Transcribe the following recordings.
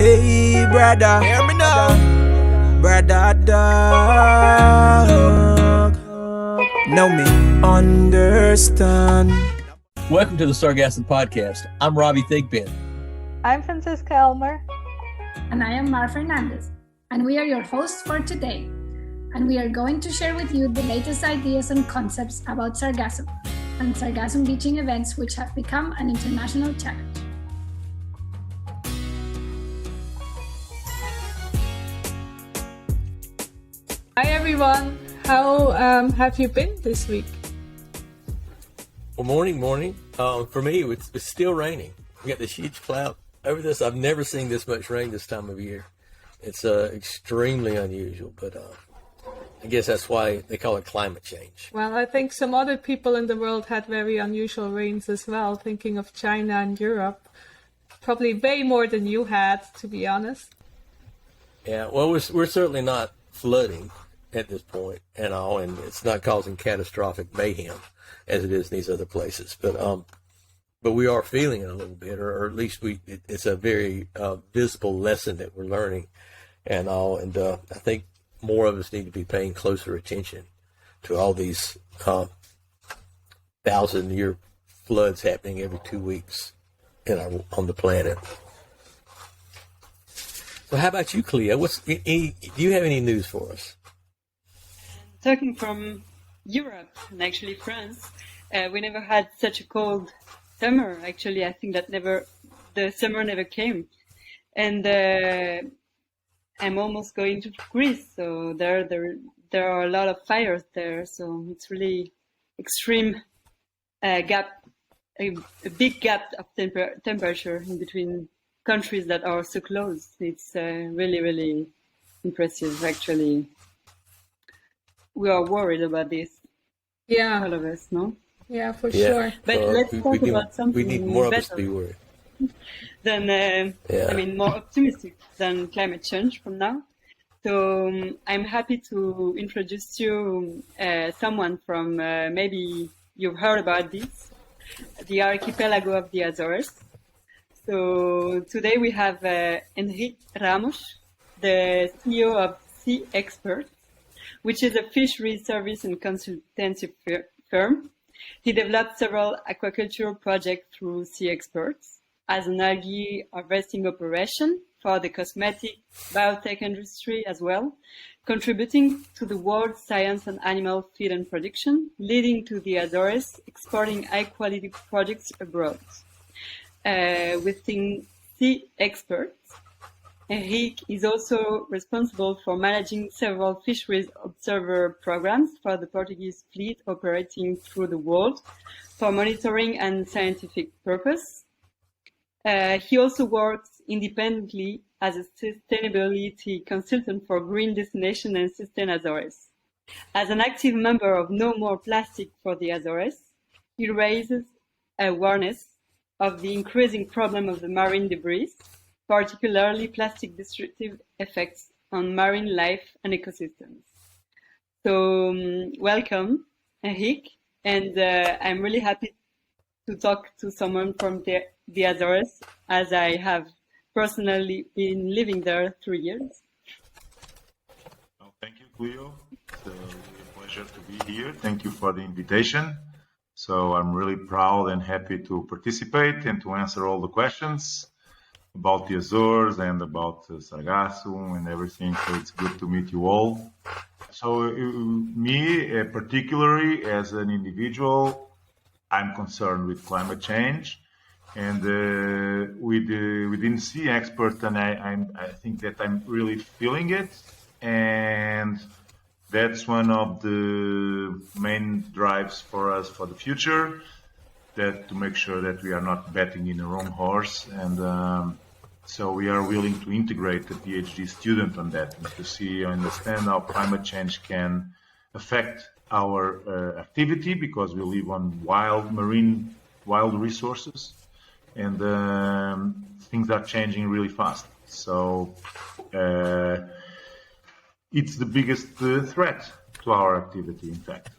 Hey, brother, hear me now. Brother dog, know me, understand. Welcome to the Sargassum Podcast. I'm Robbie Thigpen. I'm Francisca Elmer. And I am Mar Fernandez. And we are your hosts for today. And we are going to share with you the latest ideas and concepts about sargassum and sargassum beaching events which have become an international challenge. Hi everyone, how have you been this week? Well, morning. For me, it's still raining. We got this huge cloud over this. I've never seen this much rain this time of year. It's extremely unusual, but I guess that's why they call it climate change. Well, I think some other people in the world had very unusual rains as well, thinking of China and Europe. Probably way more than you had, to be honest. Yeah, well, we're certainly not flooding at this point and all, and it's not causing catastrophic mayhem as it is in these other places. But we are feeling it a little bit, or at least it's a very visible lesson that we're learning and all. And I think more of us need to be paying closer attention to all these 1,000-year floods happening every 2 weeks on the planet. So how about you, Cleo? Do you have any news for us? Talking from Europe and actually France, we never had such a cold summer. Actually, I think that the summer never came. And I'm almost going to Greece, so there are a lot of fires there. So it's really extreme gap, a big gap of temperature in between countries that are so close. It's really, really impressive, actually. We are worried about this. Yeah. All of us, no? Yeah, for sure. But let's talk about something we need more better of us to be worried. More optimistic than climate change from now. So I'm happy to introduce you someone from, maybe you've heard about this, the archipelago of the Azores. So today we have Enrique Ramos, the CEO of Sea Experts, which is a fisheries service and consultancy firm. He developed several aquaculture projects through Sea Experts as an algae harvesting operation for the cosmetic biotech industry as well, contributing to the world's science and animal feed and production, leading to the Azores exporting high-quality products abroad. Within Sea Experts, Enrique is also responsible for managing several fisheries observer programs for the Portuguese fleet operating through the world for monitoring and scientific purpose. He also works independently as a sustainability consultant for Green Destination and Sustain Azores. As an active member of No More Plastic for the Azores, he raises awareness of the increasing problem of the marine debris, particularly plastic destructive effects on marine life and ecosystems. So welcome, Enrique, and I'm really happy to talk to someone from the Azores, as I have personally been living there 3 years. Well, thank you, Cleo. It's a pleasure to be here. Thank you for the invitation. So I'm really proud and happy to participate and to answer all the questions about the Azores and about sargassum and everything. So it's good to meet you all. So me, particularly as an individual, I'm concerned with climate change, and within Sea Expert, and I think that I'm really feeling it, and that's one of the main drives for us for the future, that to make sure that we are not betting in the wrong horse, and so we are willing to integrate the PhD student on that and to understand how climate change can affect our activity, because we live on wild resources, and things are changing really fast. So it's the biggest threat to our activity, in fact.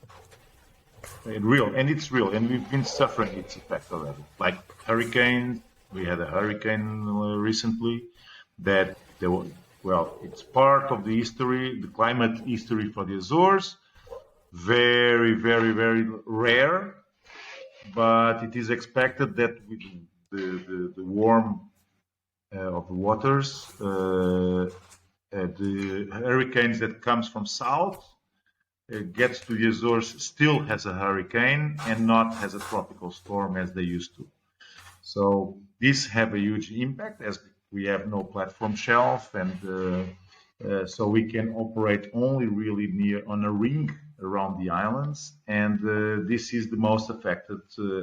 It's real, and we've been suffering its effect already. Like hurricanes, we had a hurricane recently, that it's part of the history, the climate history for the Azores. Very, very, very rare, but it is expected that with the warm of the waters, the hurricanes that comes from south gets to the Azores, still has a hurricane and not has a tropical storm as they used to. So this have a huge impact as we have no platform shelf, and so we can operate only really near on a ring around the islands, and this is the most affected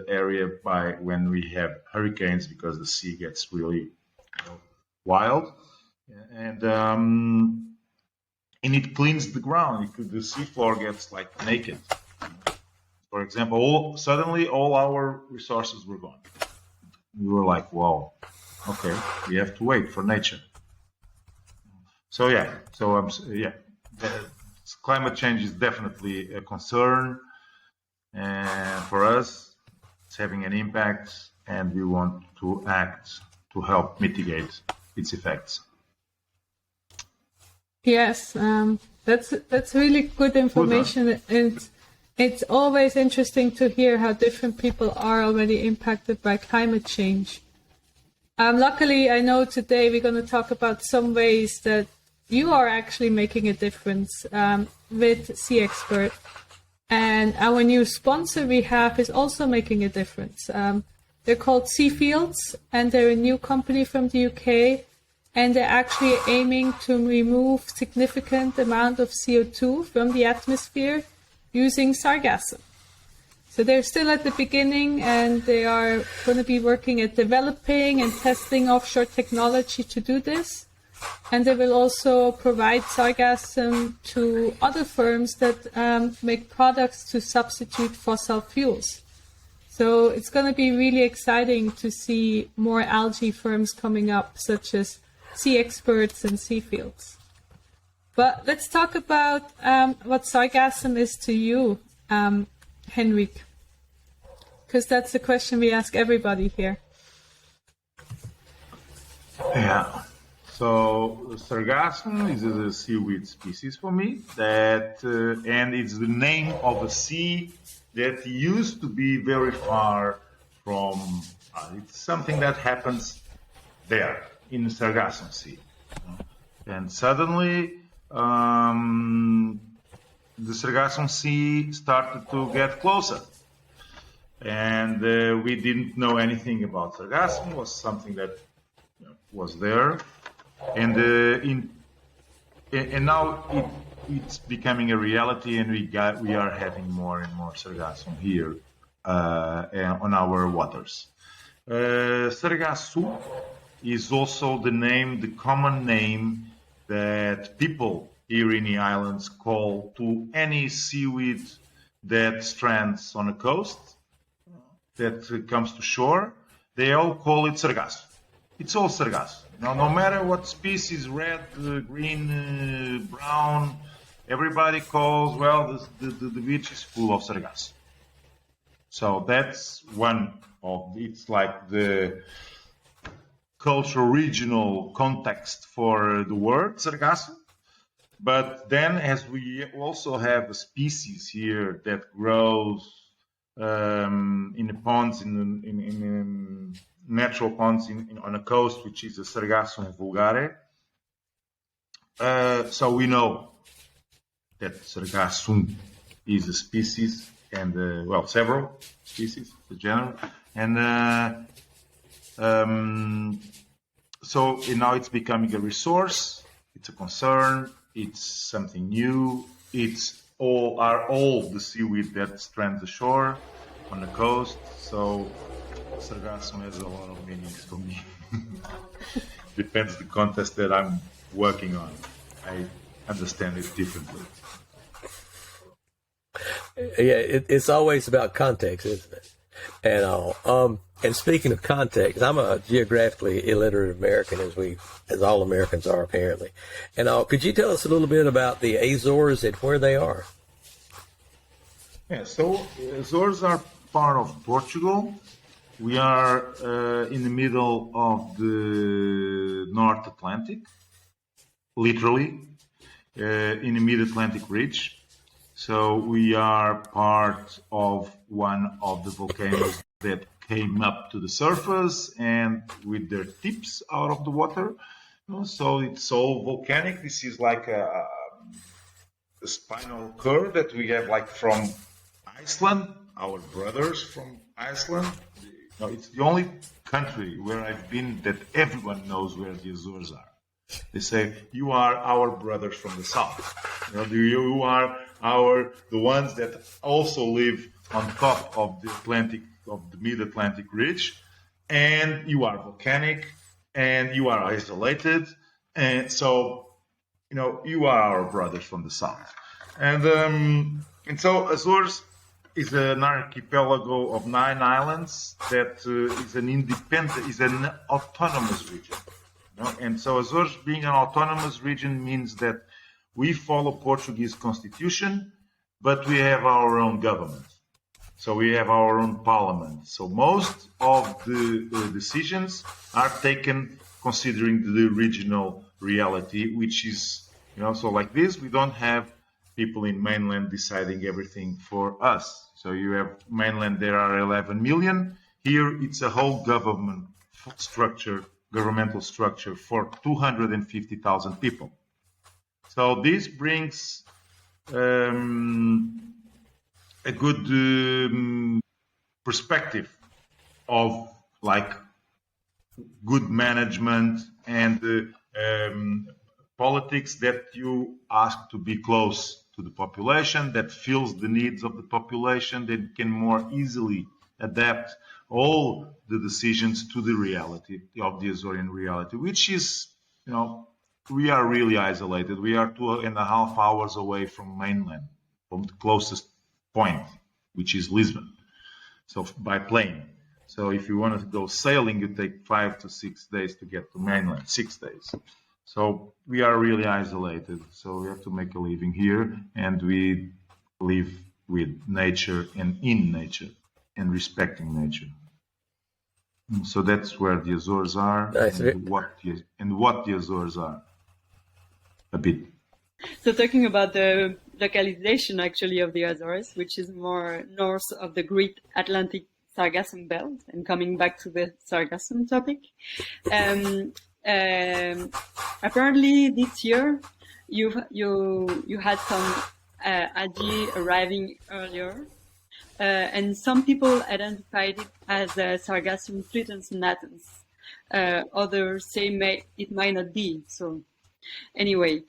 area by when we have hurricanes, because the sea gets really wild, and it cleans the ground. The seafloor gets like naked. For example, suddenly all our resources were gone. We were like, wow, okay, we have to wait for nature. So climate change is definitely a concern, and for us, it's having an impact, and we want to act to help mitigate its effects. Yes, that's really good information, and it's always interesting to hear how different people are already impacted by climate change. Luckily, I know today we're going to talk about some ways that you are actually making a difference with Sea Expert, and our new sponsor we have is also making a difference. They're called Seafields, and they're a new company from the UK, and they're actually aiming to remove significant amount of CO2 from the atmosphere using sargassum. So they're still at the beginning, and they are going to be working at developing and testing offshore technology to do this. And they will also provide sargassum to other firms that make products to substitute fossil fuels. So it's going to be really exciting to see more algae firms coming up, such as Sea Experts and Seafields. But let's talk about what sargassum is to you, Henrik, because that's the question we ask everybody here. Yeah. So sargassum is a seaweed species for me, and it's the name of a sea that used to be very far from. It's something that happens there in the Sargassum Sea, and suddenly the Sargassum Sea started to get closer, and we didn't know anything about sargassum. It was something that was there. And now it's becoming a reality, and we are having more and more sargassum here on our waters. Sargassum is also the common name that people here in the islands call to any seaweed that strands on a coast, that comes to shore. They all call it sargassum. It's all sargassum. Now, no matter what species, red, green, brown, everybody calls, the beach is full of sargassum. So that's one of, it's like the cultural regional context for the word sargassum. But then, as we also have a species here that grows in the ponds, in natural ponds on a coast, which is the Sargassum vulgare. So we know that Sargassum is a species, and several species, the genera, and so now it's becoming a resource. It's a concern. It's something new. It's all the seaweed that strands ashore on the coast. So sargassum has a lot of meanings for me. Depends the context that I'm working on. I understand it differently. Yeah, it's always about context, isn't it? And all. And speaking of context, I'm a geographically illiterate American, as all Americans are apparently. And could you tell us a little bit about the Azores and where they are? Yeah, so Azores are part of Portugal, We are in the middle of the North Atlantic, literally, in the Mid-Atlantic Ridge. So we are part of one of the volcanoes that came up to the surface and with their tips out of the water. So it's all volcanic. This is like a spinal curve that we have like from Iceland, our brothers from Iceland. It's the only country where I've been that everyone knows where the Azores are. They say, you are our brothers from the south. You are the ones that also live on top of the Atlantic, of the Mid-Atlantic Ridge, and you are volcanic, and you are isolated, and so, you are our brothers from the south. And so Azores is an archipelago of 9 islands that is an autonomous region. And so Azores being an autonomous region means that we follow Portuguese constitution, but we have our own government. So we have our own parliament. So most of the decisions are taken considering the regional reality, which is, so like this, we don't have people in mainland deciding everything for us. So you have mainland, there are 11 million. Here it's a whole governmental structure for 250,000 people. So this brings a good perspective of like good management and politics that you ask to be close to the population, that feels the needs of the population, that can more easily adapt all the decisions to the reality of the Azorean reality, which is, we are really isolated. We are 2.5 hours away from mainland, from the closest point, which is Lisbon. So by plane. So if you want to go sailing, you take 5 to 6 days to get to mainland, 6 days. So we are really isolated. So we have to make a living here, and we live with nature and in nature and respecting nature. So that's where the Azores are, nice. and what the Azores are. A bit. So talking about the localization actually of the Azores, which is more north of the Great Atlantic Sargassum Belt, and coming back to the Sargassum topic, apparently this year you had some algae arriving earlier, and some people identified it as Sargassum fluitans natans. Others say it might not be. So anyway,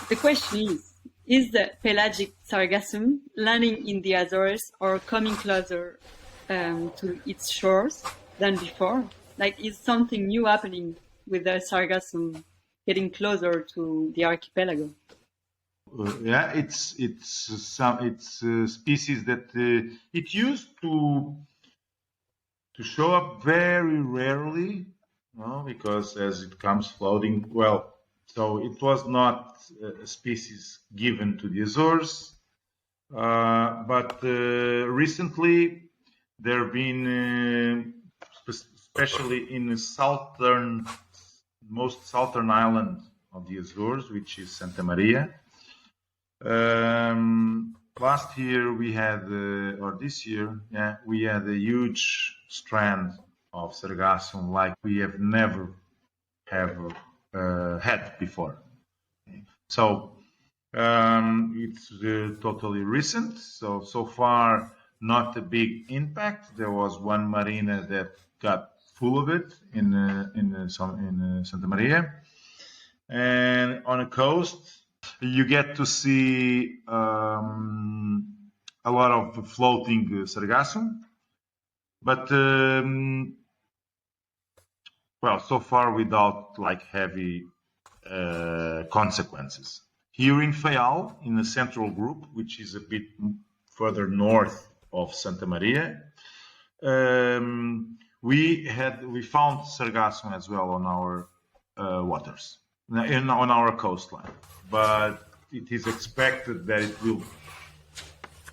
the question is the pelagic Sargassum landing in the Azores or coming closer to its shores than before? Like, is something new happening with the Sargassum getting closer to the archipelago? Yeah, it's species that it used to show up very rarely, because as it comes floating, so it was not a species given to the Azores, but recently there have been, especially in the most southern island of the Azores, which is Santa Maria. Last year we had, or this year, we had a huge strand of Sargassum like we have never had before. So it's totally recent. So far, not a big impact. There was one marina that got full of it in Santa Maria, and on the coast you get to see a lot of floating Sargassum, but so far without like heavy consequences. Here in Faial, in the central group, which is a bit further north of Santa Maria, we found Sargassum as well on our waters, on our coastline, but it is expected that it will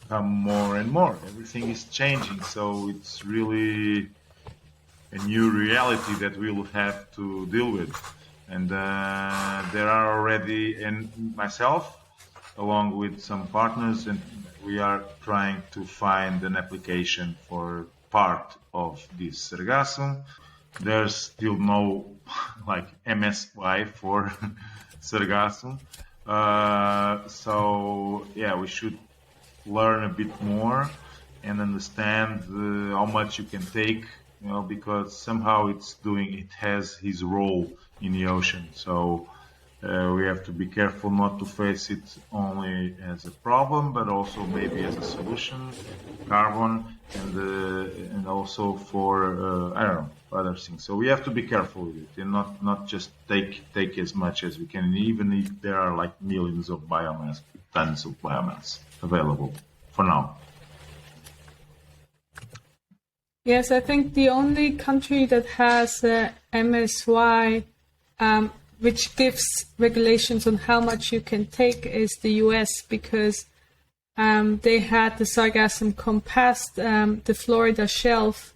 come more and more. Everything is changing, so it's really new reality that we will have to deal with. And there are already, and myself, along with some partners, and we are trying to find an application for part of this Sargassum. There's still no like MSY for Sargassum. So yeah, we should learn a bit more and understand how much you can take, because somehow it has his role in the ocean. So we have to be careful not to face it only as a problem, but also maybe as a solution, carbon, and also for I don't know, other things. So we have to be careful with it and not just take as much as we can, even if there are like millions of biomass, tons of biomass available for now. Yes, I think the only country that has MSY, which gives regulations on how much you can take, is the US, because they had the Sargassum come past the Florida shelf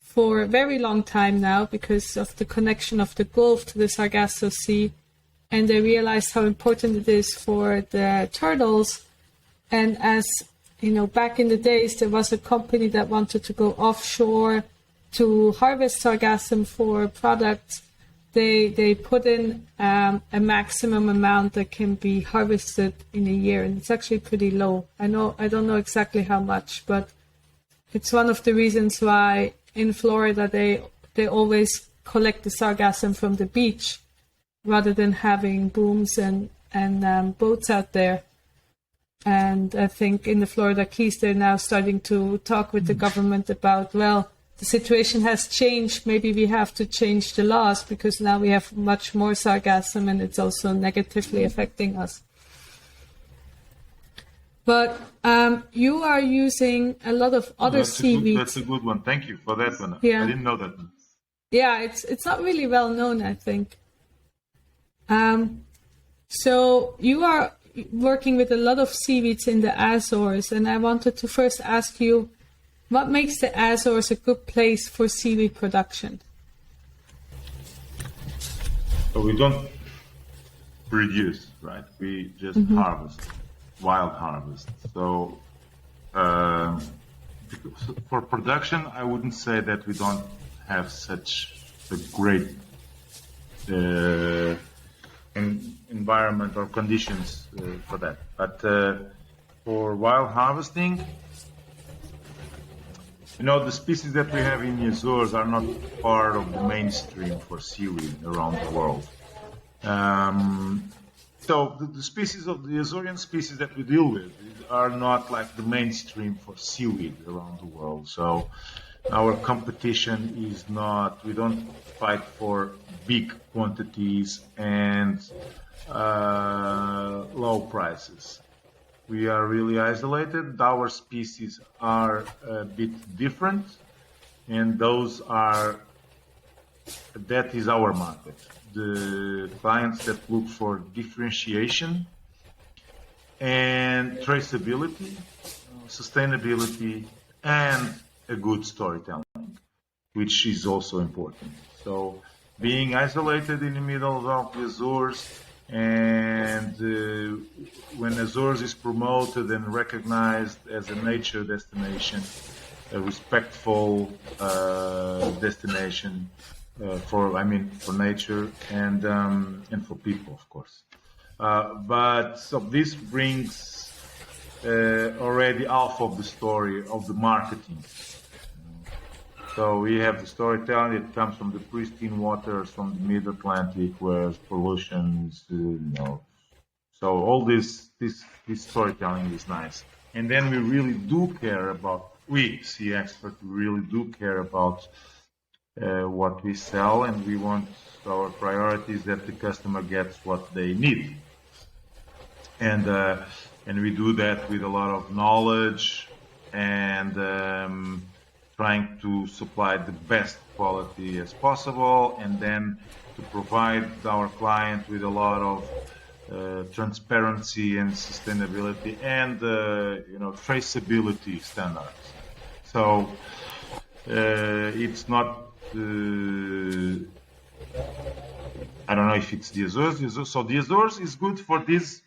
for a very long time now because of the connection of the Gulf to the Sargasso Sea, and they realized how important it is for the turtles. And as you know, back in the days, there was a company that wanted to go offshore to harvest Sargassum for products. They put in a maximum amount that can be harvested in a year, and it's actually pretty low. I don't know exactly how much, but it's one of the reasons why in Florida they always collect the Sargassum from the beach rather than having booms and boats out there. And I think in the Florida Keys, they're now starting to talk with the government about, well, the situation has changed. Maybe we have to change the laws because now we have much more Sargassum and it's also negatively affecting us. But you are using a lot of other seaweeds. That's a good one. Thank you for that one. Yeah. I didn't know that one. Yeah, it's not really well known, I think. So you are working with a lot of seaweeds in the Azores, and I wanted to first ask you, what makes the Azores a good place for seaweed production? So we don't produce, right? We just harvest, wild harvest. So for production, I wouldn't say that we don't have such a great environment or conditions for that. But for wild harvesting, the species that we have in the Azores are not part of the mainstream for seaweed around the world. So the species of the Azorean species that we deal with are not like the mainstream for seaweed around the world. So our competition is not, we don't fight for big quantities and low prices. We are really isolated. Our species are a bit different, and that is our market. The clients that look for differentiation and traceability, sustainability, and a good storytelling, which is also important. So being isolated in the middle of the Azores, and when Azores is promoted and recognized as a nature destination, a respectful destination for nature and for people, of course. But so this brings already half of the story of the marketing. So we have the storytelling that comes from the pristine waters from the mid-Atlantic, where pollution is, So all this storytelling is nice. And then we really do care about, we sea experts really do care about what we sell, and we want our priorities that the customer gets what they need. And we do that with a lot of knowledge and trying to supply the best quality as possible, and then to provide our client with a lot of transparency and sustainability and traceability standards. So it's not I don't know if it's the Azores. So the Azores is good for this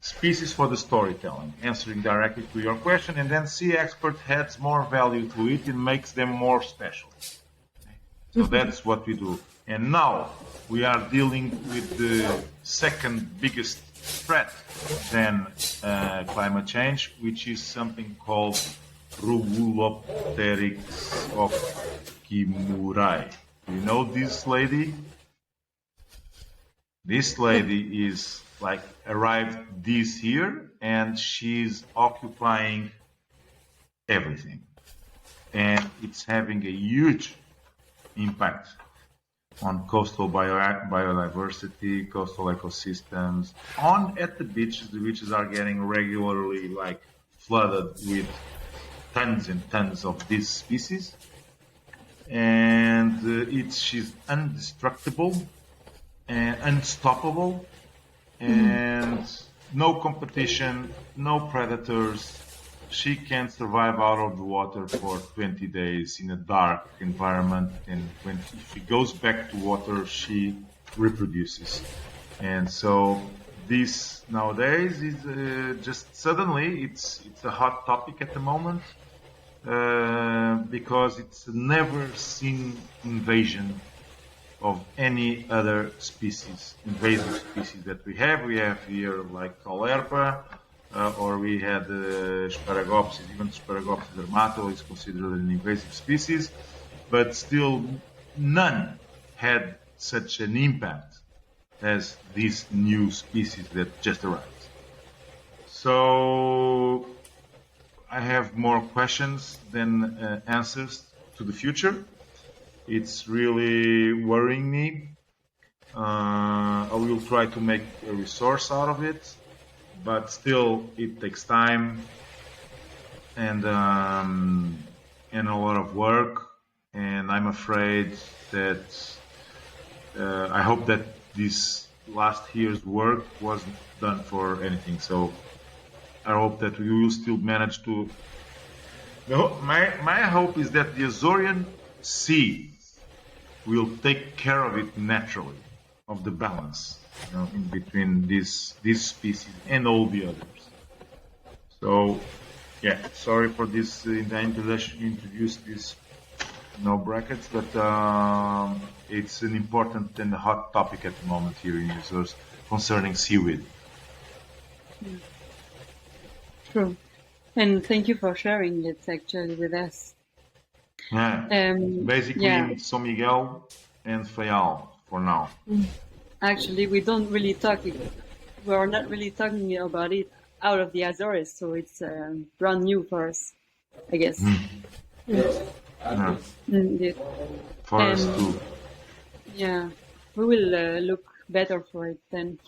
species for the storytelling, answering directly to your question, and then Sea Expert adds more value to it and makes them more special. So that's what we do. And now we are dealing with the second biggest threat than climate change, which is something called Rugulopteryx of Kimurai. You know this lady? This lady is like arrived this year, and she's occupying everything, and it's having a huge impact on coastal biodiversity, coastal ecosystems. At the beaches are getting regularly like flooded with tons and tons of these species, and she's indestructible and unstoppable, and no competition, no predators. She can survive out of the water for 20 days in a dark environment, and if she goes back to water, she reproduces. And so this nowadays is just suddenly it's a hot topic at the moment because it's a never seen invasion of any other species, invasive species that we have. We have here like Caulerpa, or we had Sparagopsis. Even Sparagopsis dermato is considered an invasive species, but still none had such an impact as these new species that just arrived. So I have more questions than answers to the future. It's really worrying me. I will try to make a resource out of it, but still it takes time and a lot of work. And I'm afraid that I hope that this last year's work wasn't done for anything. So I hope that we will still manage to. My hope is that the Azorean Sea will take care of it naturally, of the balance, in between these species and all the others. So, yeah, sorry for this. In the introduction, introduced this no brackets, but it's an important and hot topic at the moment here in Azores concerning seaweed. True, and thank you for sharing it actually with us. Yeah. Basically, São Miguel and Faial for now. Actually, we don't really talk. We are not really talking about it out of the Azores, so it's brand new for us, I guess. Yeah. Indeed. For us too. Yeah, we will look better for it then.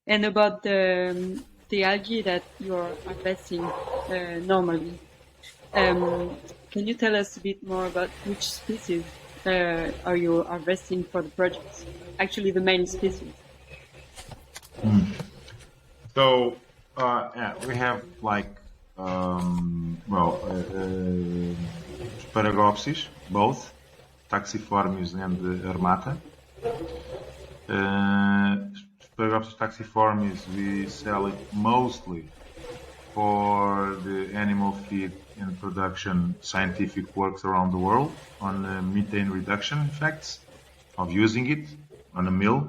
And about the algae that you're harvesting normally, can you tell us a bit more about which species are you harvesting for the project? Actually, the main species. So, we have like, Sparagopsis, both, Taxiformes and Armata. Sparagopsis taxiformis, we sell it mostly for the animal feed and production scientific works around the world on methane reduction effects of using it on a mill.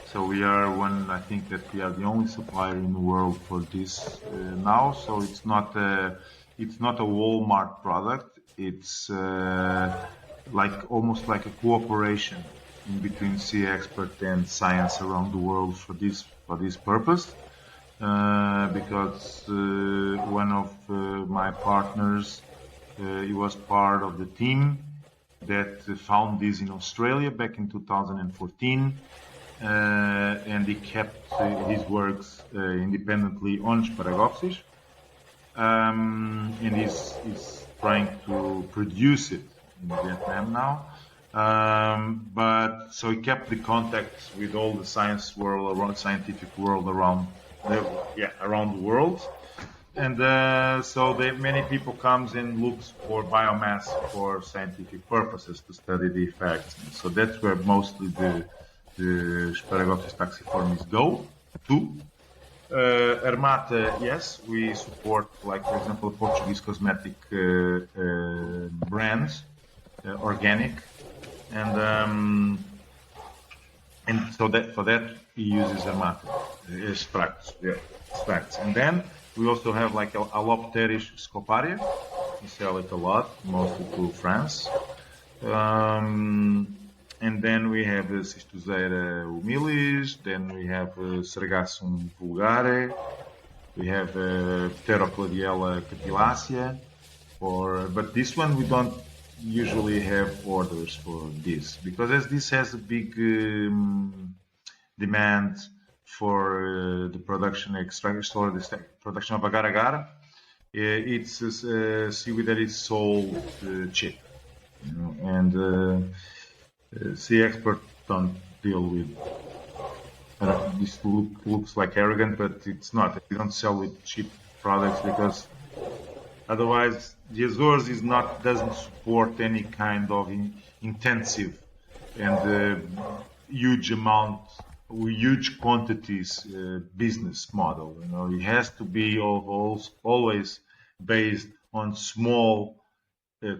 So we are I think that we are the only supplier in the world for this now. So it's not a Walmart product. It's almost like a cooperation in between Sea Expert and science around the world for this purpose. Because one of my partners, he was part of the team that found this in Australia back in 2014, and he kept his works independently on Sparagopsis, and he's trying to produce it in Vietnam now. But so he kept the contacts with all the scientific world around the world. and so many people comes and looks for biomass for scientific purposes to study the effects. And so that's where mostly the Sparagophis taxiformis go to. Armata, yes, we support, like for example, Portuguese cosmetic brands, organic, and so that for that he uses Armata extracts, and then we also have like Alopteris scoparia. We sell it a lot, mostly to France. And then we have Cistozeira humilis, then we have Sargassum vulgare, we have Pterocladiella capillacea, but this one we don't usually have orders for this, because as this has a big demand for the production production of agar-agar, it's a seaweed that is sold cheap, and sea experts don't deal with. This looks like arrogant, but it's not. We don't sell with cheap products because otherwise the Azores doesn't support any kind of intensive and huge quantities business model. It has to be always based on small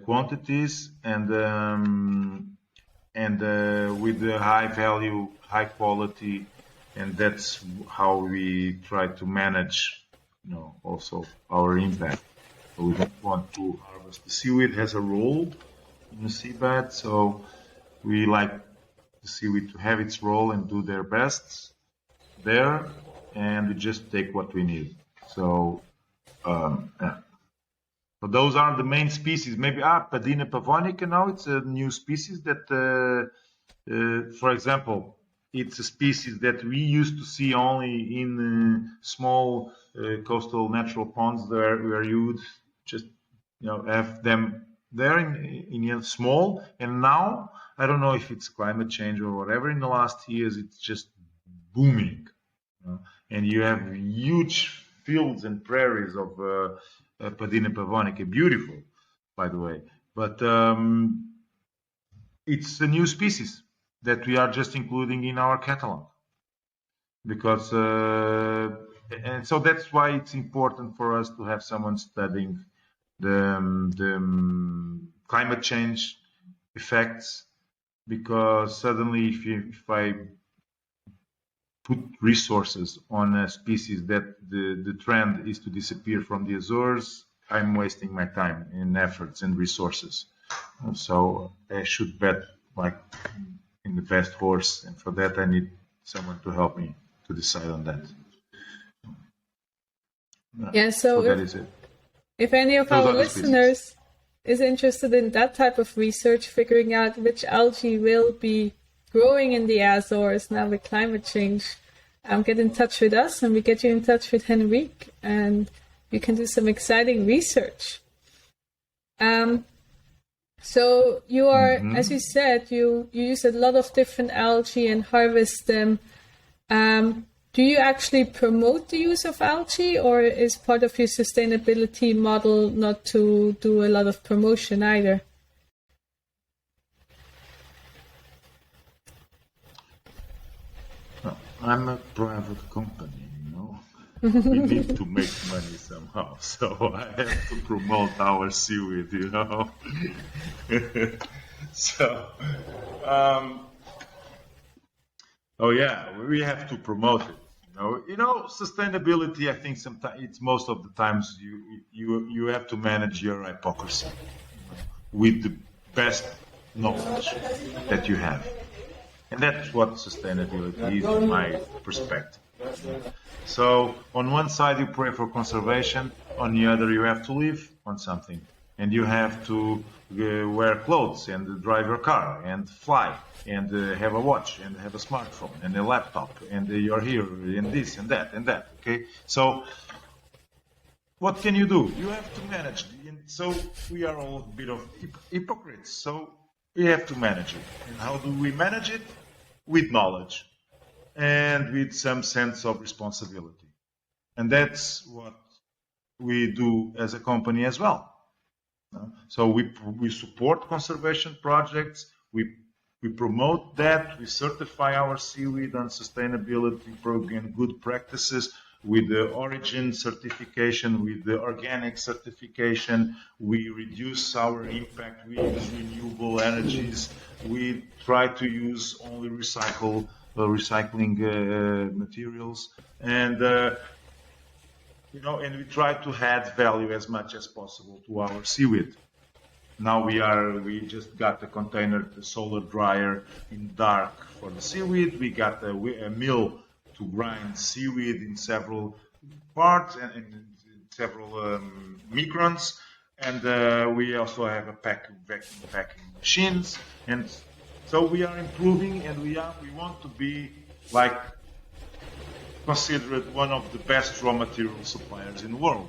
quantities and with the high value, high quality, and that's how we try to manage, also our impact. So we don't want to harvest. The seaweed has a role in the seabed, so we like the seaweed to have its role and do their best there, and we just take what we need. So, yeah. So those are the main species. Maybe Padina pavonica now, it's a new species that, for example, it's a species that we used to see only in small coastal natural ponds where you would just have them there in small. And now, I don't know if it's climate change or whatever, in the last years it's just booming. And you have huge fields and prairies of Padina pavonica, beautiful, by the way. But it's a new species that we are just including in our catalog. Because, and so that's why it's important for us to have someone studying the climate change effects, because suddenly if I put resources on a species that the trend is to disappear from the Azores, I'm wasting my time and efforts and resources. So I should bet in the best horse, and for that I need someone to help me to decide on that. Yeah, so that is it. If any of our listeners is interested in that type of research, figuring out which algae will be growing in the Azores now with climate change, get in touch with us and we get you in touch with Henrique and you can do some exciting research. So you are, as you said, you use a lot of different algae and harvest them. Do you actually promote the use of algae, or is part of your sustainability model not to do a lot of promotion either? I'm a private company, we need to make money somehow, so I have to promote our seaweed, So, oh yeah, we have to promote it. Sustainability. I think sometimes it's most of the times you have to manage your hypocrisy with the best knowledge that you have. And that's what sustainability is in my perspective. So on one side you pray for conservation, on the other you have to live on something. And you have to wear clothes and drive your car and fly and have a watch and have a smartphone and a laptop and you're here and this and that and that. Okay, so what can you do? You have to manage. And so we are all a bit of hypocrites. So we have to manage it. And how do we manage it? With knowledge and with some sense of responsibility. And that's what we do as a company as well. So we support conservation projects, we promote that, we certify our seaweed on sustainability program, good practices with the origin certification, with the organic certification. We reduce our impact, we use renewable energies, we try to use only recycling materials, and and we try to add value as much as possible to our seaweed. Now we just got a container, the solar dryer in dark for the seaweed. We got a mill to grind seaweed in several parts and in several microns. And we also have a vacuum packing machines. And so we are improving, and we want to be considered one of the best raw material suppliers in the world.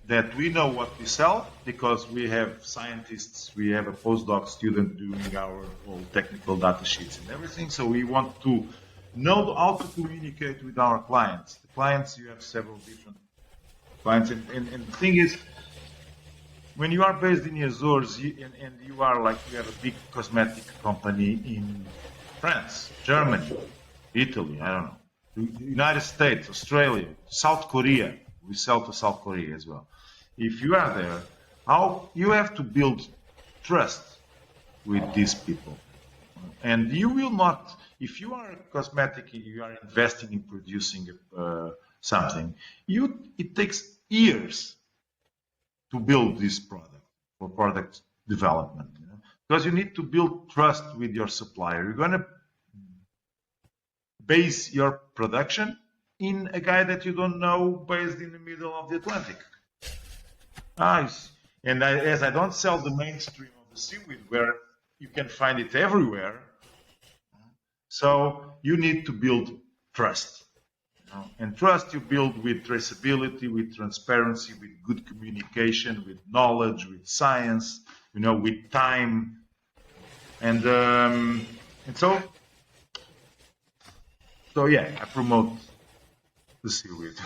That we know what we sell because we have scientists, we have a postdoc student doing our whole technical data sheets and everything. So we want to know how to communicate with our clients. The clients, you have several different clients. And the thing is, when you are based in Azores and you have a big cosmetic company in France, Germany, Italy, I don't know, the United States, Australia, South Korea, we sell to South Korea as well. If you are there, you have to build trust with these people. And you will not, if you are a cosmetic, you are investing in producing something, it takes years to build this product for product development. Because you need to build trust with your supplier. You're going to base your production in a guy that you don't know based in the middle of the Atlantic. And as I don't sell the mainstream of the seaweed where you can find it everywhere, so you need to build trust. And trust you build with traceability, with transparency, with good communication, with knowledge, with science, with time. And so yeah, I promote the seaweed.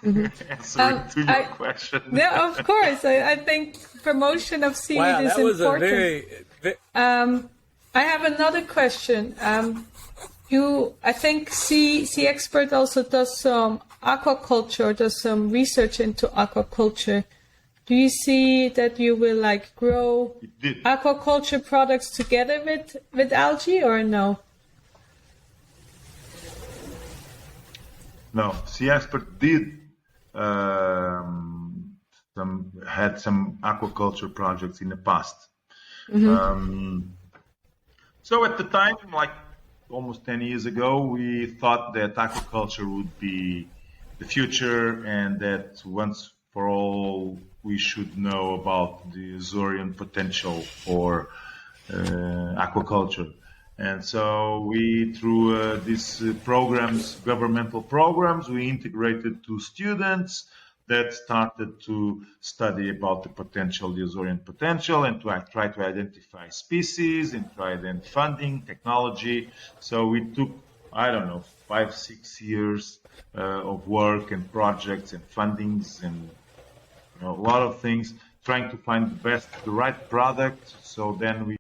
Answering to your question. Yeah, of course. I think promotion of seaweed is that was important. a I have another question. I think Sea Expert also does some aquaculture, does some research into aquaculture. Do you see that you will grow aquaculture products together with algae or no? No, Sea Expert did had some aquaculture projects in the past. Mm-hmm. So at the time, almost 10 years ago, we thought that aquaculture would be the future and that once for all we should know about the Azorean potential for aquaculture. And so we, through these programs, governmental programs, we integrated 2 students that started to study about the potential, the Azorean potential, and to try to identify species and try then funding, technology. So we took, 5-6 years of work and projects and fundings and a lot of things, trying to find the right product. So then we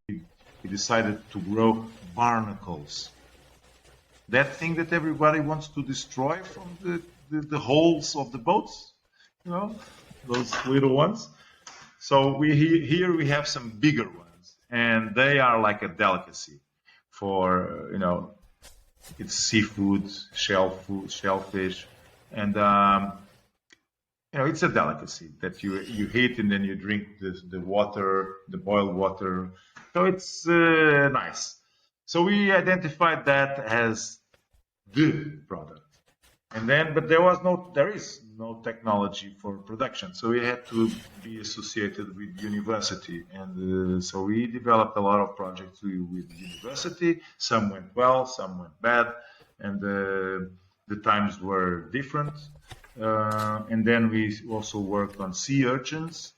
decided to grow barnacles. That thing that everybody wants to destroy from the holes of the boats, those little ones. So here we have some bigger ones, and they are like a delicacy for, it's seafood, shellfish, and it's a delicacy that you eat and then you drink the water, the boiled water. So it's nice. So we identified that as the product. And then, but there is no technology for production. So we had to be associated with university. And so we developed a lot of projects with university. Some went well, some went bad. And the times were different. And then we also worked on sea urchins.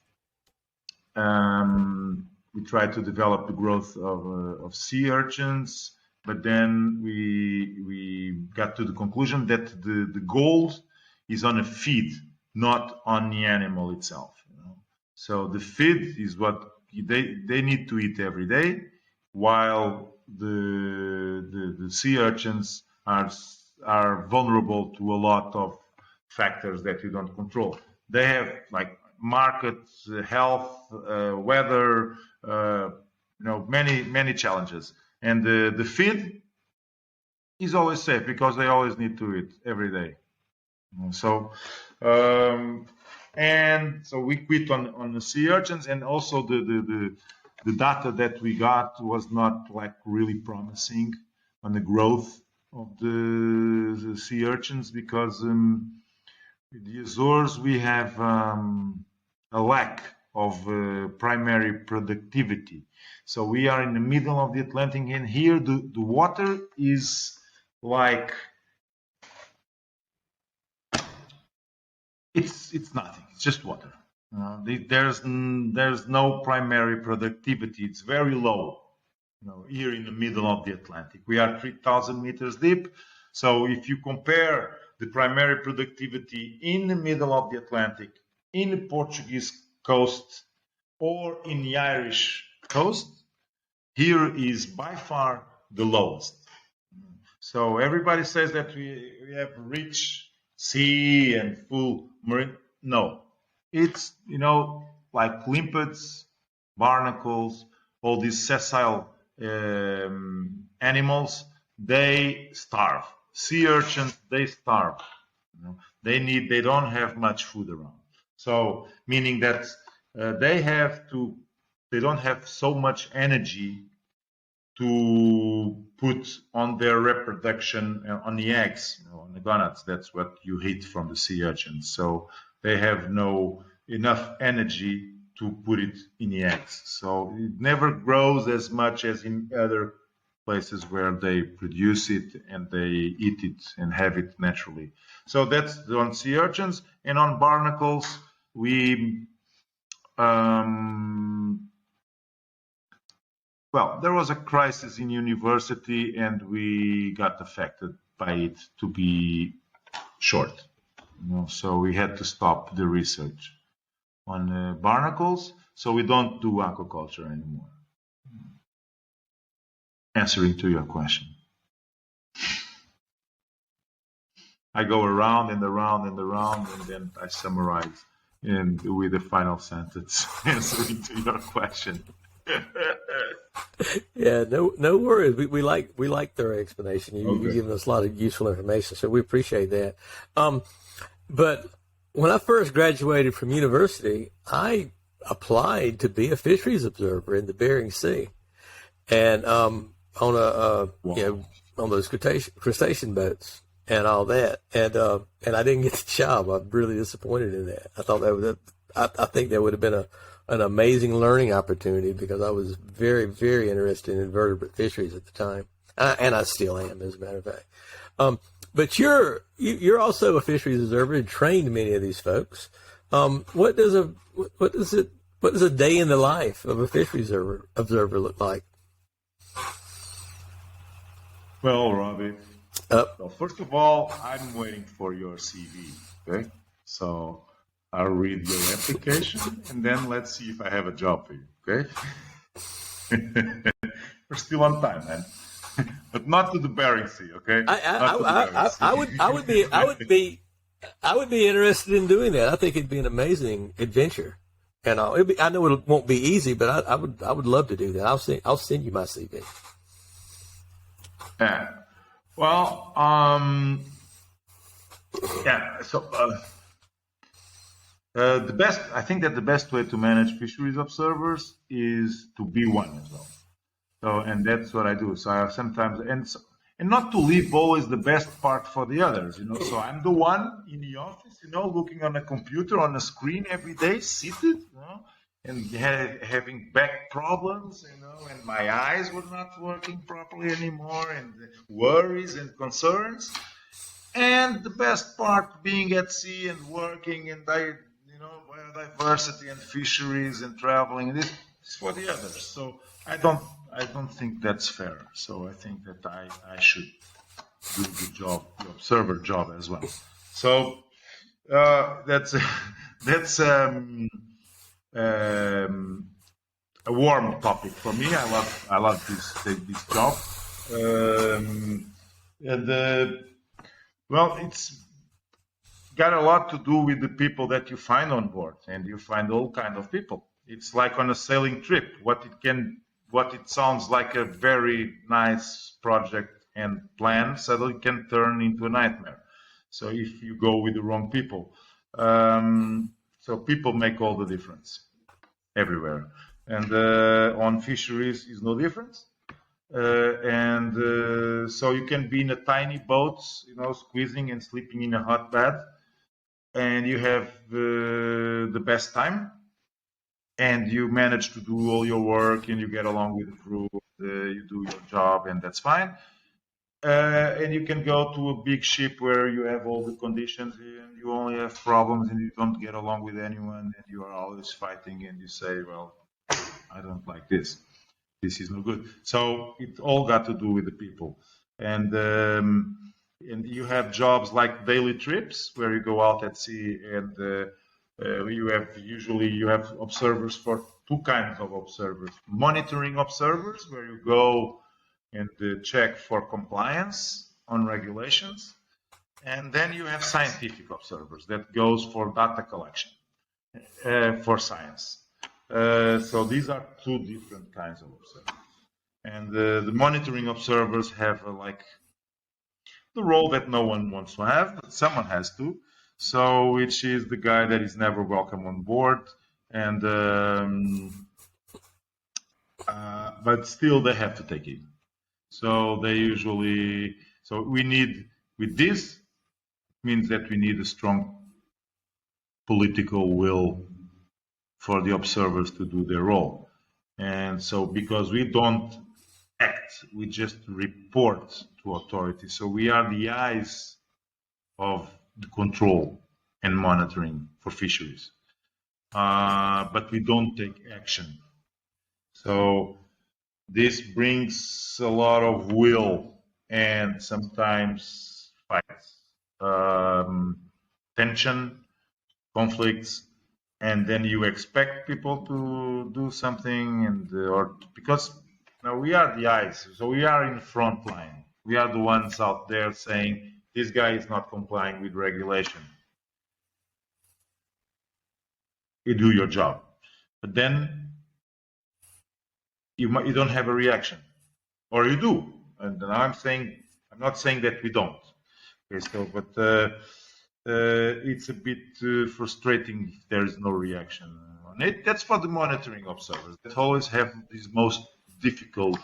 We tried to develop the growth of sea urchins. But then we got to the conclusion that the gold is on a feed, not on the animal itself. So the feed is what they need to eat every day, while the sea urchins are vulnerable to a lot of factors that you don't control. They have like market, health, weather, many challenges. And the feed is always safe because they always need to eat every day. So we quit on the sea urchins, and also the data that we got was not like really promising on the growth of the sea urchins, because with the Azores we have a lack of primary productivity. So we are in the middle of the Atlantic, and here the water is like it's nothing. It's just water. There's no primary productivity. It's very low. Here in the middle of the Atlantic, we are 3,000 meters deep. So if you compare the primary productivity in the middle of the Atlantic, in the Portuguese coast, or in the Irish coast, here is by far the lowest. So everybody says that we have rich sea and full marine. No, it's, like limpets, barnacles, all these sessile animals, they starve. Sea urchins, they starve. They don't have much food around. So meaning that they don't have so much energy to put on their reproduction, on the eggs, on the gonads. That's what you eat from the sea urchins. So they have no enough energy to put it in the eggs. So it never grows as much as in other places where they produce it and they eat it and have it naturally. So that's on sea urchins. And on barnacles, we there was a crisis in university and we got affected by it to be short. So we had to stop the research on barnacles. So we don't do aquaculture anymore. Answering to your question. I go around and around and around, and then I summarize with the final sentence answering to your question. Yeah, no worries. We like thorough explanation. You've given us a lot of useful information, so we appreciate that. But when I first graduated from university, I applied to be a fisheries observer in the Bering Sea, and on those crustacean boats and all that, and I didn't get the job. I'm really disappointed in that. I thought I think that would have been an amazing learning opportunity, because I was very, very interested in invertebrate fisheries at the time, and I still am, as a matter of fact. But you're also a fisheries observer and trained many of these folks. What does a day in the life of a fisheries observer look like? Well, Robbie, so first of all, I'm waiting for your CV. Okay, so I'll read your application and then let's see if I have a job for you. Okay, we're still on time, man. But not to the Bering Sea, okay? I would be interested in doing that. I think it'd be an amazing adventure, and I know it won't be easy, but I would love to do that. I'll send you my CV. Yeah. Well, yeah. So I think that the best way to manage fisheries observers is to be one as well. So, and that's what I do. So I sometimes, and not to leave always the best part for the others, So I'm the one in the office, looking on a computer, on a screen every day, seated, and having back problems, and my eyes were not working properly anymore, and worries and concerns. And the best part being at sea and working and biodiversity and fisheries and traveling, this is for the others. So I don't think that's fair. So I think that I should do the observer job as well. So That's that's a warm topic for me. I love this job, and well, it's got a lot to do with the people that you find on board, and you find all kind of people. It's like on a sailing trip. What it sounds like a very nice project and plan suddenly can turn into a nightmare. So if you go with the wrong people, so people make all the difference everywhere, and on fisheries is no difference. So you can be in a tiny boat, squeezing and sleeping in a hot bed, and you have the best time, and you manage to do all your work, and you get along with the crew, you do your job, and that's fine. And you can go to a big ship where you have all the conditions, and you only have problems, and you don't get along with anyone, and you are always fighting, and you say, well, I don't like this. This is no good. So it all got to do with the people. And you have jobs like daily trips where you go out at sea, and you have observers for two kinds of observers. Monitoring observers, where you go and check for compliance on regulations. And then you have scientific observers that goes for data collection for science. So these are two different kinds of observers. And the monitoring observers have the role that no one wants to have, but someone has to. So which is the guy that is never welcome on board, and but still they have to take it. So we need, with this, means that we need a strong political will for the observers to do their role. And so because we don't act, we just report to authorities. So we are the eyes of the control and monitoring for fisheries. But we don't take action. So this brings a lot of will and sometimes fights, tension, conflicts, and then you expect people to do something, because now we are the eyes, so we are in the front line. We are the ones out there saying this guy is not complying with regulation. You do your job, but then you don't have a reaction, or you do. And I'm not saying that we don't. Okay, so but it's a bit frustrating if there is no reaction on it. That's for the monitoring observers that always have this most difficult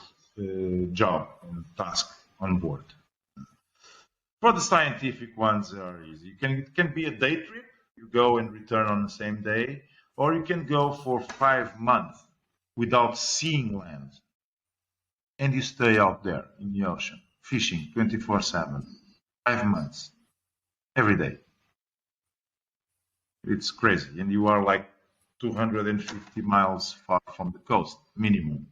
job and task on board. For the scientific ones, they are easy. It can be a day trip. You go and return on the same day, or you can go for 5 months without seeing land, and you stay out there in the ocean, fishing 24/7, 5 months, every day. It's crazy, and you are like 250 miles far from the coast, minimum.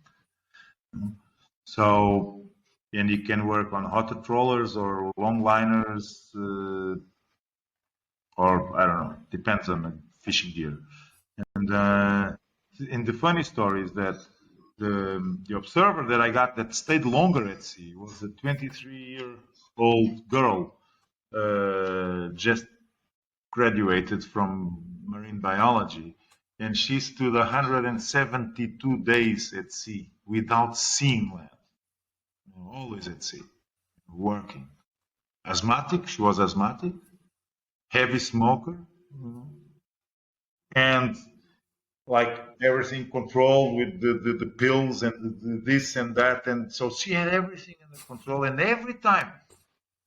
So, and you can work on hotter trawlers or long liners, or I don't know, depends on the fishing gear. And the funny story is that the observer that I got that stayed longer at sea was a 23-year-old girl, just graduated from marine biology, and she stood 172 days at sea without seeing land, always at sea, working. Asthmatic, she was asthmatic, heavy smoker, and like everything controlled with the pills and this and that, and so she had everything under control. And every time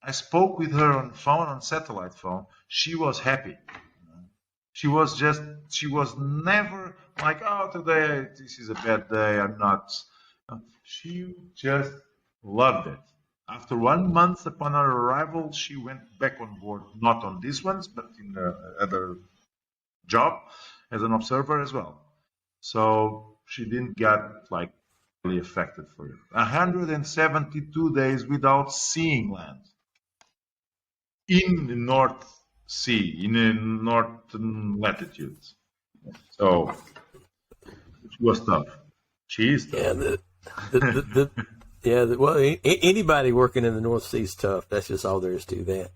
I spoke with her on phone, on satellite phone, she was happy. She was never like, oh, today this is a bad day, I'm not. She just loved it. After 1 month upon her arrival, she went back on board, not on these ones, but in other job as an observer as well. So she didn't get like really affected for it. 172 days without seeing land in the North sea in the northern latitudes. So it was tough. She is tough. Well, anybody working in the North Sea is tough. That's just all there is to that,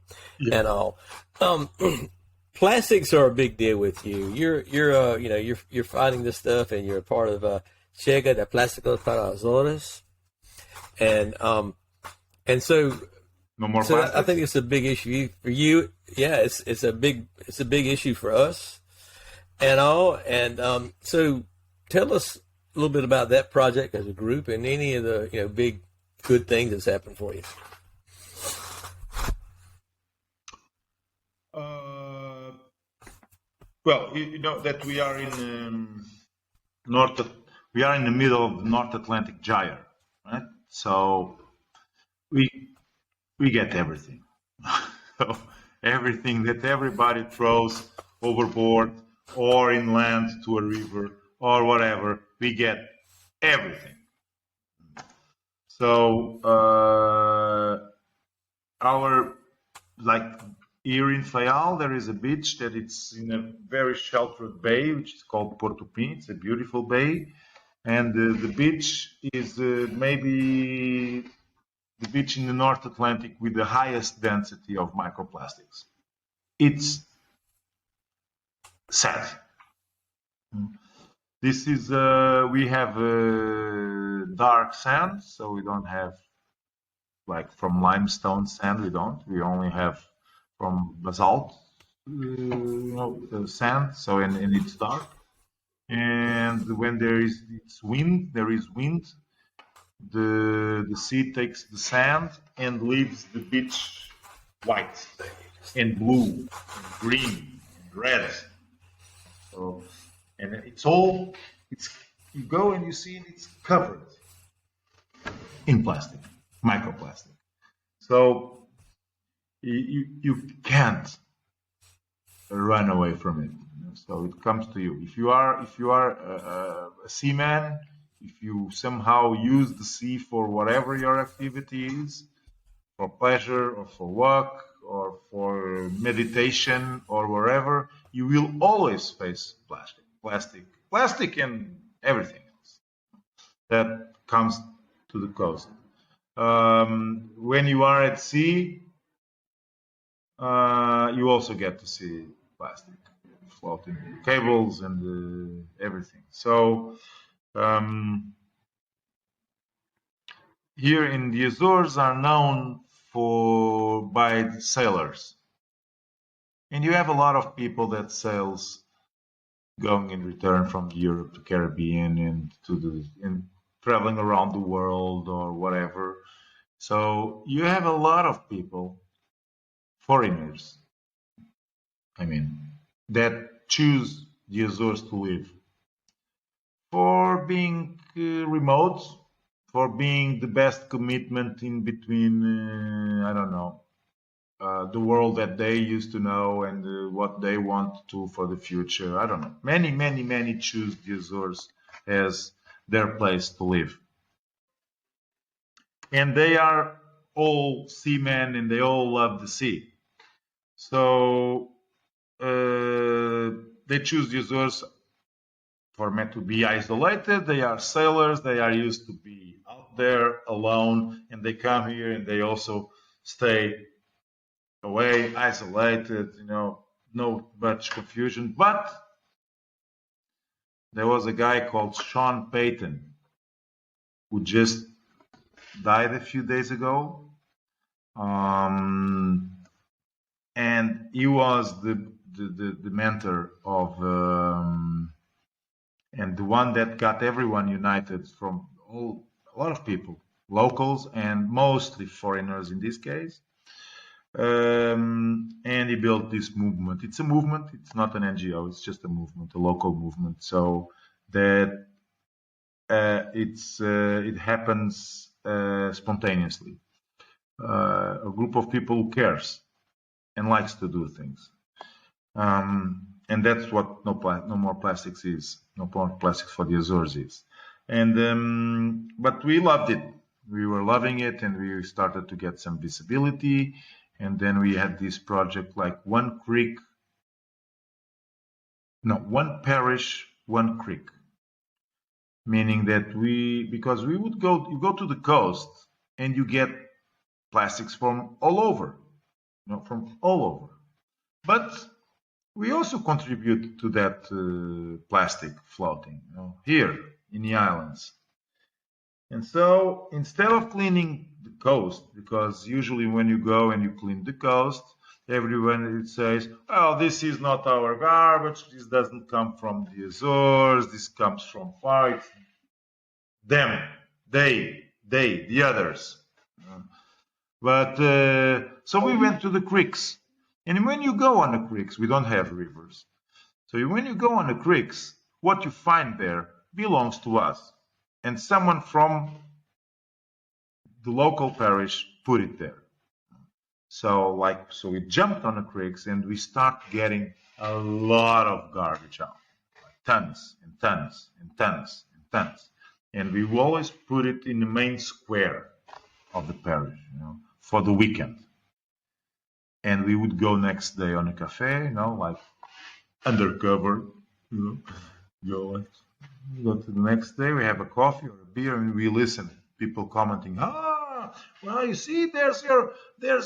and all. Plastics are a big deal with you. You're fighting this stuff, and you're a part of Chega de Plásticos para Azores, and so. No more So plastic? I think it's a big issue for you. Yeah, it's a big issue for us, and all. And so, tell us a little bit about that project as a group and any of the big good things that's happened for you. Well, you know that we are in we are in the middle of the North Atlantic Gyre, right? So we get everything. So everything that everybody throws overboard or inland to a river or whatever, we get everything. So here in Faial, there is a beach that it's in a very sheltered bay, which is called Porto Pim. It's a beautiful bay, and the beach is maybe the beach in the North Atlantic with the highest density of microplastics. It's sad. This is we have dark sand, so we don't have like from limestone sand. We only have from basalt sand. So and it's dark. And when there is wind, the sea takes the sand and leaves the beach white and blue and green and red. So, and you go and you see it's covered in plastic, microplastic. So you can't run away from it. So it comes to you. If you are a seaman, if you somehow use the sea for whatever your activity is, for pleasure or for work or for meditation or wherever, you will always face plastic and everything else that comes to the coast. When you are at sea, you also get to see plastic floating cables and everything. So here in the Azores are known by sailors, and you have a lot of people that sails going in return from Europe to Caribbean and traveling around the world or whatever. So you have a lot of people, foreigners, that choose the Azores to live for being remote, for being the best commitment in between, the world that they used to know and what they want to for the future. I don't know. Many choose the Azores as their place to live. And they are all seamen and they all love the sea. So they choose the Azores for meant to be isolated. They are sailors. They are used to be out there alone, and they come here and they also stay away, isolated. No much confusion. But there was a guy called Sean Payton who just died a few days ago, and he was the mentor of and the one that got everyone united from a lot of people, locals and mostly foreigners in this case. And he built this movement. It's a movement. It's not an NGO. It's just a movement, a local movement. So that it happens spontaneously. A group of people who cares and likes to do things. And that's what No More Plastics is. No More Plastics for the Azores is. And but we loved it. We were loving it, and we started to get some visibility. And then we had this project like one parish, one creek, meaning that because we would you go to the coast and you get plastics from all over, from all over. But we also contribute to that plastic floating, here in the islands. And so instead of cleaning the coast, because usually when you go and you clean the coast, everyone says, well, this is not our garbage, this doesn't come from the Azores, this comes from far. It's them, the others. But so we went to the creeks. And when you go on the creeks, we don't have rivers. So when you go on the creeks, what you find there belongs to us. And someone from the local parish put it there. So we jumped on the creeks and we start getting a lot of garbage out, like tons and tons and tons and tons. And we always put it in the main square of the parish, for the weekend. And we would go next day on a cafe, like undercover, go to the next day, we have a coffee or a beer, and we listen. People commenting, well, you see, there's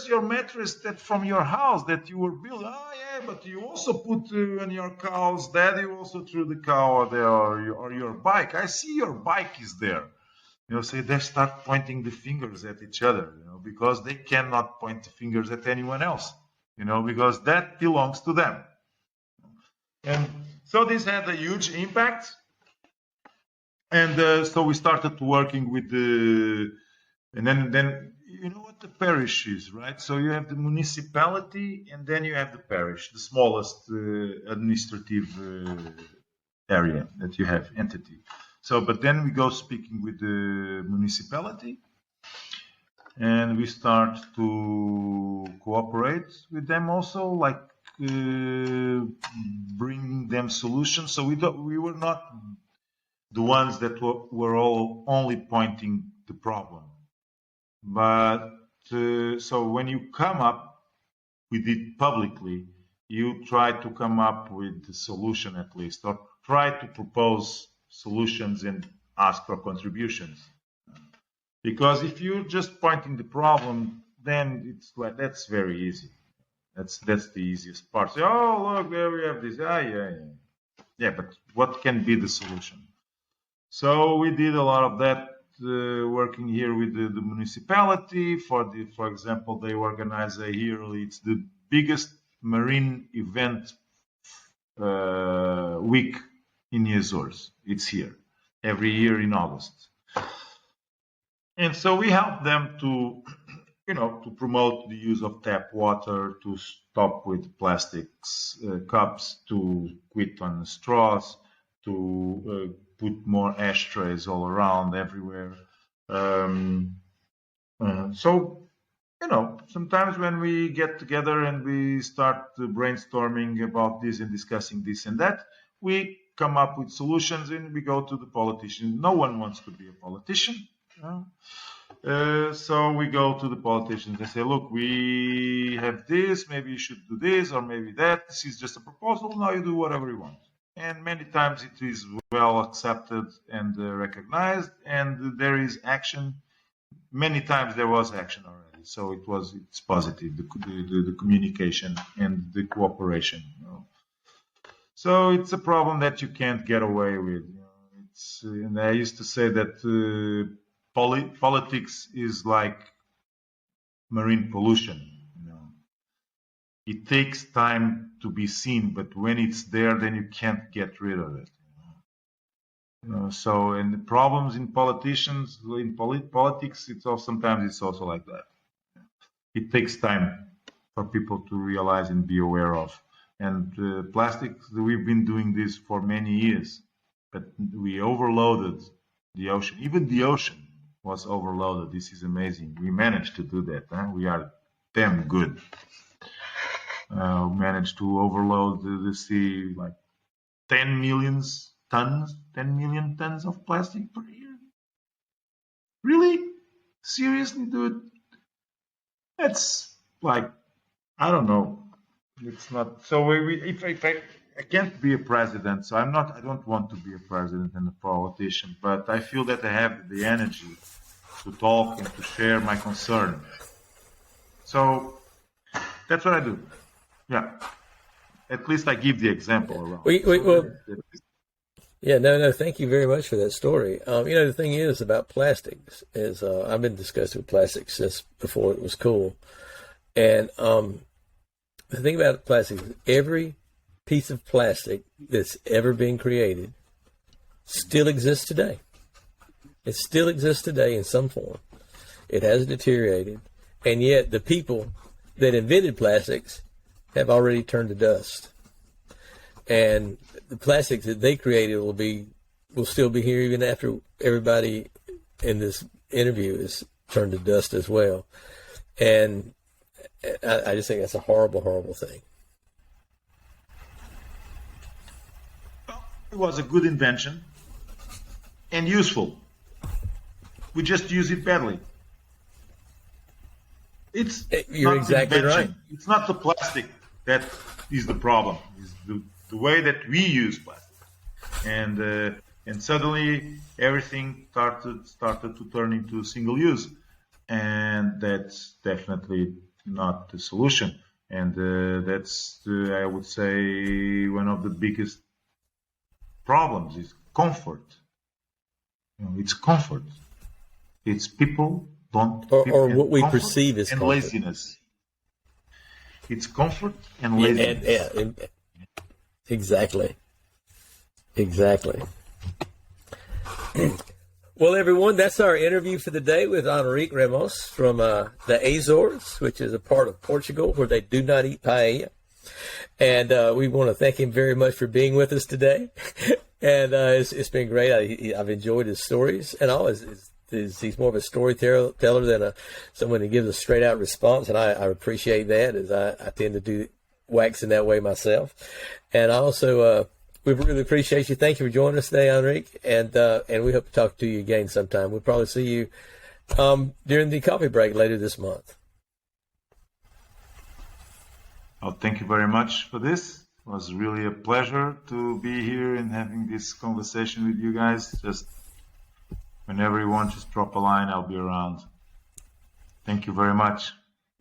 your mattress that from your house that you were built. Yeah, but you also put on your cow's daddy also threw the cow there, or your bike. I see your bike is there. So they start pointing the fingers at each other, because they cannot point the fingers at anyone else, because that belongs to them. And so this had a huge impact. And so we started working with and then you know what the parish is, right? So you have the municipality and then you have the parish, the smallest administrative area that you have, entity. So, but then we go speaking with the municipality and we start to cooperate with them also, like bringing them solutions. So we were not the ones that were all only pointing the problem. But so when you come up with it publicly, you try to come up with the solution at least, or try to propose solutions and ask for contributions. Because if you're just pointing the problem, then it's like that's very easy. That's the easiest part. So, look, there we have this. Yeah. But what can be the solution? So we did a lot of that, working here with the municipality. For example, they organize it's the biggest marine event week in the Azores. It's here every year in August. And so we help them to promote the use of tap water, to stop with plastics cups, to quit on straws, to put more ashtrays all around everywhere. So sometimes when we get together and we start brainstorming about this and discussing this and that, we come up with solutions and we go to the politician. No one wants to be a politician. So we go to the politicians and say, look, we have this, maybe you should do this, or maybe that. This is just a proposal. Now you do whatever you want. And many times it is well accepted and recognized, and there is action. Many times there was action already, so it's positive, the communication and the cooperation. So it's a problem that you can't get away with. And I used to say that politics is like marine pollution. It takes time to be seen, but when it's there, then you can't get rid of it. So, and the problems in politics, sometimes it's also like that. It takes time for people to realize and be aware of. And plastics, we've been doing this for many years, but we overloaded the ocean. Even the ocean was overloaded. This is amazing. We managed to do that. We are damn good. Managed to overload the sea like 10 million tons of plastic per year. Really? Seriously, dude? That's like I don't know. It's not so. If I can't be a president, so I don't want to be a president and a politician. But I feel that I have the energy to talk and to share my concern. So that's what I do. Yeah. At least I give the example around. Well, yeah, no, thank you very much for that story. The thing is about plastics is I've been discussing with plastics since before it was cool. And the thing about plastics is every piece of plastic that's ever been created still exists today. It still exists today in some form. It hasn't deteriorated. And yet the people that invented plastics have already turned to dust. And the plastics that they created will still be here even after everybody in this interview is turned to dust as well. And I just think that's a horrible, horrible thing. It was a good invention and useful. We just use it badly. You're exactly right. It's not the plastic that is the problem. It's the way that we use plastic, and suddenly everything started to turn into single use, and that's definitely not the solution. And that's I would say one of the biggest problems is comfort. It's comfort. It's people don't or what we perceive as and comfort. Laziness. It's comfort and laziness. Exactly. Well, everyone, that's our interview for the day with Enrique Ramos from the Azores, which is a part of Portugal where they do not eat paella. And we want to thank him very much for being with us today. And it's been great. I've enjoyed his stories and all. He's more of a storyteller than someone who gives a straight out response, and I appreciate that, as I tend to do wax in that way myself. And also, we really appreciate you. Thank you for joining us today, Enrique, and we hope to talk to you again sometime. We'll probably see you during the coffee break later this month. Well, thank you very much for this. It was really a pleasure to be here and having this conversation with you guys. Just whenever you want, just drop a line. I'll be around. Thank you very much.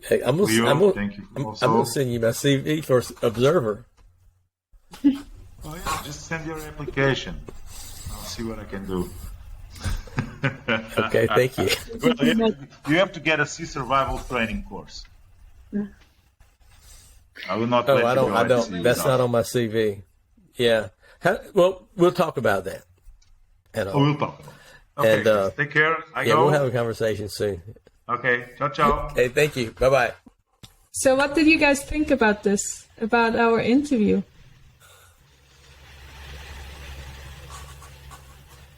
Hey, I'm gonna send you my CV for Observer. Oh yeah, just send your application. I'll see what I can do. Okay, thank you. Well, you have to get a sea survival training course. I will not. I don't. That's not on my CV. Yeah. Well, we'll talk about that. We'll talk about it. Okay, and take care. We'll have a conversation soon. Okay. Ciao, ciao. Hey, thank you. Bye-bye. So what did you guys think about this, about our interview?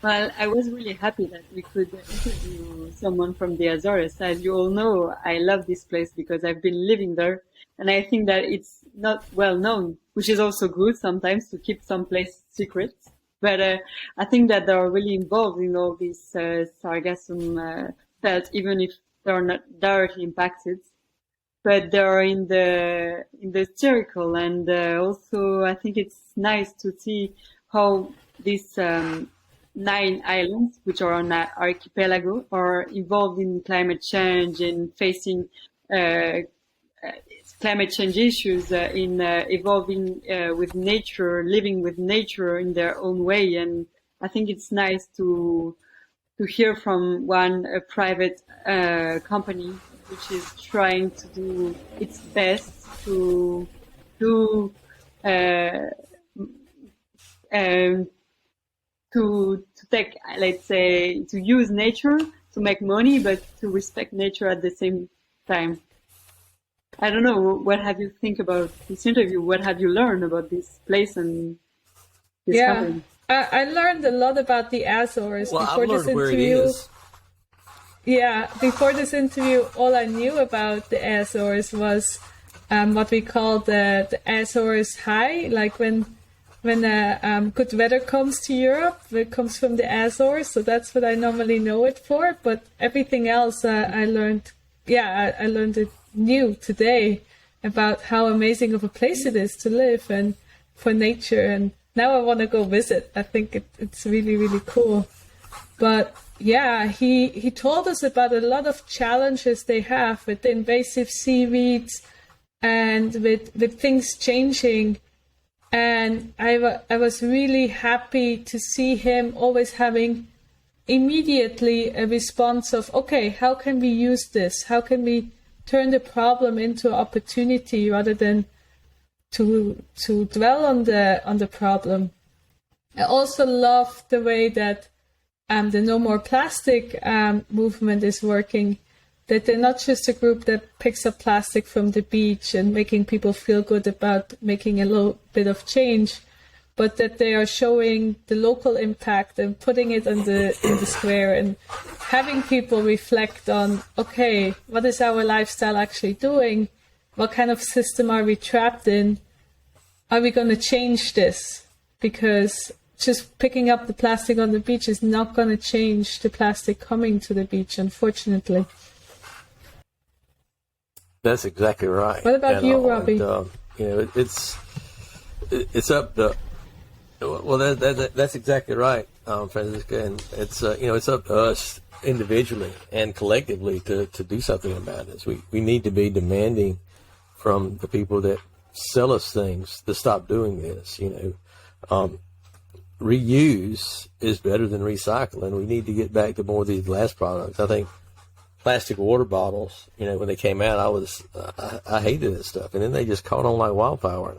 Well, I was really happy that we could interview someone from the Azores. As you all know, I love this place because I've been living there, and I think that it's not well known, which is also good sometimes to keep some place secret. But I think that they're really involved in all these sargassum belt, even if they're not directly impacted. But they're in the circle, and also I think it's nice to see how these 9 islands, which are on that archipelago, are involved in climate change and facing climate change issues, in evolving with nature, living with nature in their own way. And I think it's nice to hear from a private company which is trying to do its best to take, let's say, to use nature to make money, but to respect nature at the same time. I don't know, what have you think about this interview? What have you learned about this place and this company? I learned a lot about the Azores before this interview. Where it is. Yeah, before this interview, all I knew about the Azores was what we call the Azores High, like when good weather comes to Europe, it comes from the Azores, so that's what I normally know it for. But everything else I learned, I learned it new today, about how amazing of a place it is to live and for nature. And now I want to go visit. I think it's really, really cool. But yeah, he told us about a lot of challenges they have with the invasive seaweeds and with things changing. And I was really happy to see him always having immediately a response of, okay, how can we use this? How can we turn the problem into opportunity rather than to dwell on the problem? I also love the way that the No More Plastic movement is working, that they're not just a group that picks up plastic from the beach and making people feel good about making a little bit of change, but that they are showing the local impact and putting it in the square and having people reflect on, okay, what is our lifestyle actually doing? What kind of system are we trapped in? Are we going to change this? Because just picking up the plastic on the beach is not going to change the plastic coming to the beach, unfortunately. That's exactly right. What about you, Robbie? It's up to. Well, that's exactly right, Franziska, and it's it's up to us individually and collectively to do something about this. We need to be demanding from the people that sell us things to stop doing this. Reuse is better than recycle, and we need to get back to more of these glass products. I think plastic water bottles, when they came out, I hated this stuff, and then they just caught on like wildfire.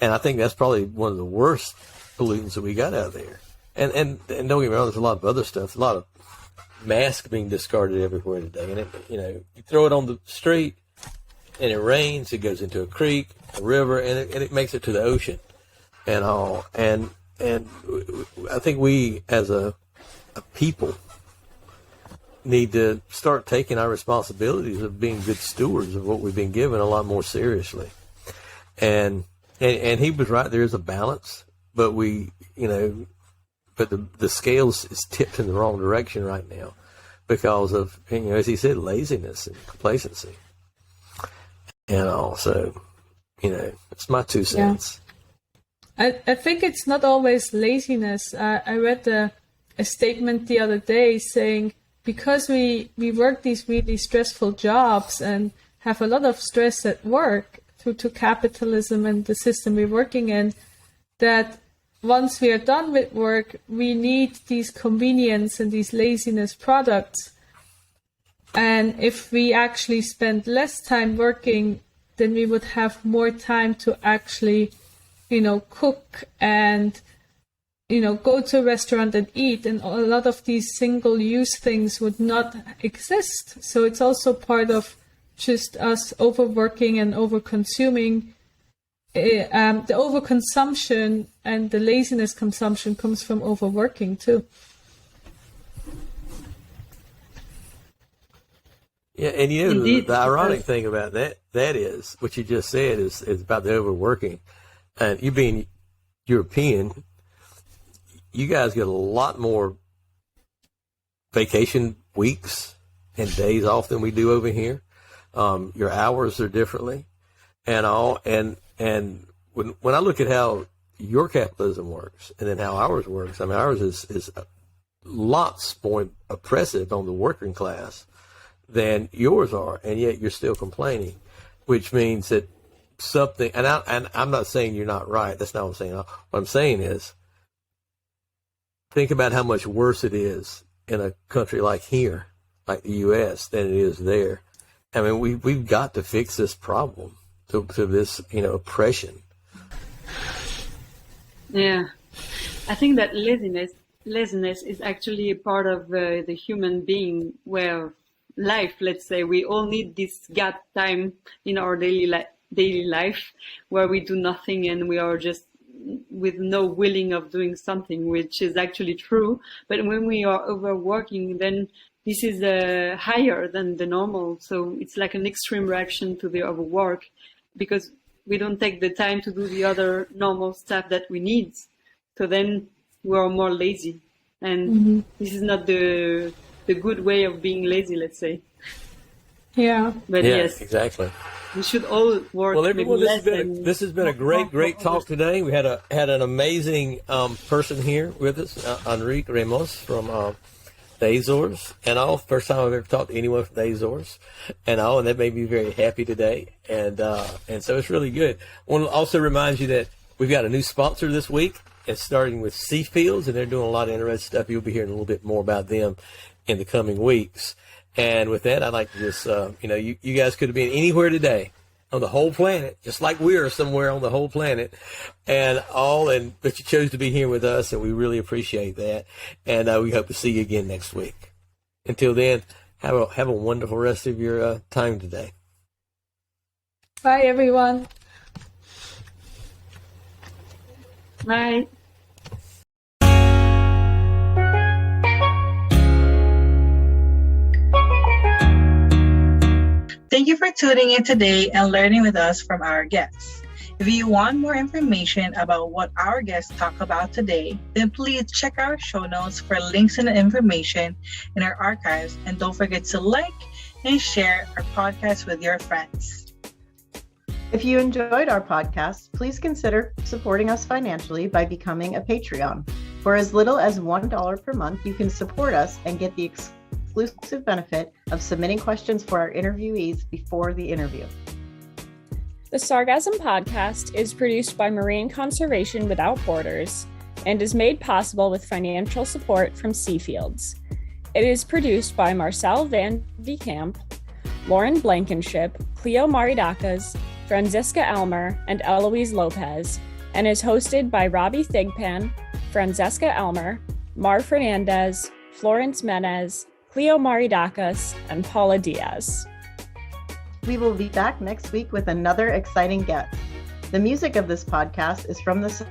And I think that's probably one of the worst pollutants that we got out there. And don't get me wrong, there's a lot of other stuff, a lot of masks being discarded everywhere today. And you throw it on the street, and it rains, it goes into a creek, a river, and it makes it to the ocean, and all. And I think we, as a people, need to start taking our responsibilities of being good stewards of what we've been given a lot more seriously. And he was right. There is a balance, but but the scales is tipped in the wrong direction right now because of, as he said, laziness and complacency. And also, it's my 2 cents. Yeah. I think it's not always laziness. I read a statement the other day saying, because we work these really stressful jobs and have a lot of stress at work due to capitalism and the system we're working in, that once we are done with work, we need these convenience and these laziness products. And if we actually spend less time working, then we would have more time to actually, cook and, go to a restaurant and eat. And a lot of these single-use things would not exist. So it's also part of just us overworking and overconsuming. The overconsumption and the laziness consumption comes from overworking too. Yeah, and the ironic thing about that is what you just said is about the overworking. And you being European, you guys get a lot more vacation weeks and days off than we do over here. Your hours are differently, and all. And when I look at how your capitalism works and then how ours works, I mean, ours is lots more oppressive on the working class than yours are, and yet you're still complaining, which means that something. And I'm not saying you're not right. That's not what I'm saying. What I'm saying is, think about how much worse it is in a country like here, like the U.S., than it is there. I mean, we've got to fix this problem to this, oppression. Yeah, I think that laziness is actually a part of the human being where life, let's say, we all need this gap time in our daily life where we do nothing and we are just with no willing of doing something, which is actually true. But when we are overworking, then this is higher than the normal. So it's like an extreme reaction to the overwork because we don't take the time to do the other normal stuff that we need. So then we are more lazy. And this is not the good way of being lazy, let's say. Yeah. But Yeah, yes, exactly. we should all work Well, maybe everyone, less and this has been a great talk today. We had an amazing person here with us, Enrique Ramos from the Azores, and all. First time I've ever talked to anyone from the Azores, and all, and that made me very happy today. And so it's really good. I want to also remind you that we've got a new sponsor this week. It's starting with Seafields, and they're doing a lot of interesting stuff. You'll be hearing a little bit more about them in the coming weeks. And with that, I'd like to just, you guys could have been anywhere today on the whole planet, just like we are somewhere on the whole planet, but you chose to be here with us, and we really appreciate that. And we hope to see you again next week. Until then, have a wonderful rest of your time today. Bye, everyone. Bye. Thank you for tuning in today and learning with us from our guests. If you want more information about what our guests talk about today, then please check our show notes for links and information in our archives. And don't forget to like and share our podcast with your friends. If you enjoyed our podcast, please consider supporting us financially by becoming a Patreon. For as little as $1 per month, you can support us and get the exclusive benefit of submitting questions for our interviewees before the interview. The Sargassum Podcast is produced by Marine Conservation Without Borders and is made possible with financial support from Seafields. It is produced by Marcel Van de Kamp, Lauren Blankenship, Cleo Maridakas, Franziska Elmer, and Eloise Lopez, and is hosted by Robbie Thigpan, Franziska Elmer, Mar Fernandez, Florence Menez, Cleo Maridakas, and Paula Diaz. We will be back next week with another exciting guest. The music of this podcast is from the song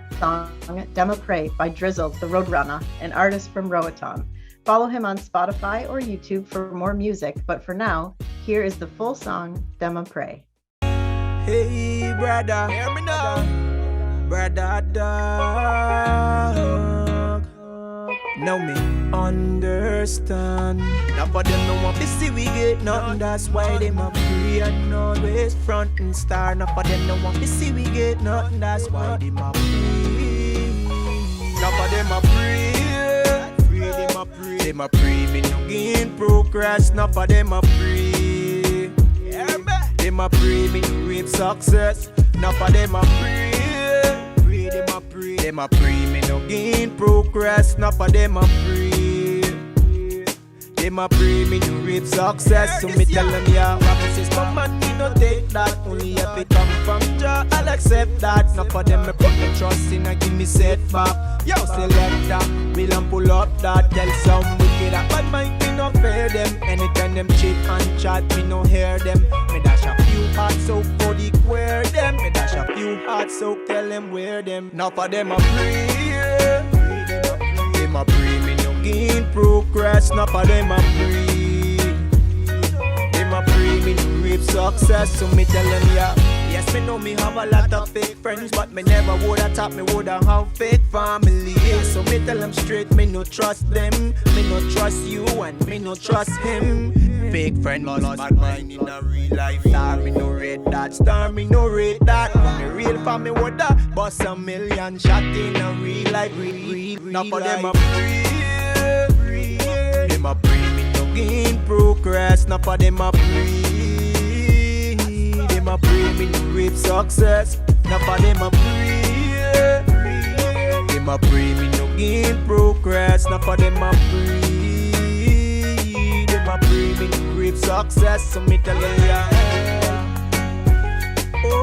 Demapre by Drizzle the Roadrunner, an artist from Roatan. Follow him on Spotify or YouTube for more music, but for now, here is the full song, Demapre. Hey, brother, hear me now. Brother, dog. Now me understand. Now for them no want to see we get nothing. That's why them a pray and always front and star. Now for them no want to see we get nothing. That's why them a pray. Now for them a pray. Them a pray. Them a pray. Me no gain progress. Now for them a pray. Them a pray. Me no reap success. Now for them a pray. Them a pray. Them a pray. Me no gain progress. Now for them a pray. Them a pray. Me no reap success. So me tell them yeah, promises come and me no take that. Only if it come from Jah, I'll accept that. Now for them me put me trust in and give me setback. Yo, select that, we'll and pull up that. Tell some wicked that bad mind, me no fear them. Anytime them cheat and chat, me no hear them. Me dash a few hard soak for the queer them. Me dash a few hard soak, tell them where them. Now for them a pray. Them a pray, me no gain progress. Now for them a pray. Them a pray, me no reap success. So me tell them yeah. Yes, me know me have a lot of fake friends, but me never woulda thought me woulda have fake family. So me tell them straight, me no trust them. Me no trust you and me no trust him. Fake friend lost bad mind in a real life. Star me no rate that, star me no rate that. But me real for me woulda bust a million shot in a real life. Now for them a pray. Them a pray, me no gain progress. Now for them a pray. Them a pray, me no reap success. Now for them a pray. Them a pray, me no gain progress. Now for them a pray. Them a pray, me no reap success. So me tell them yeah. Oh,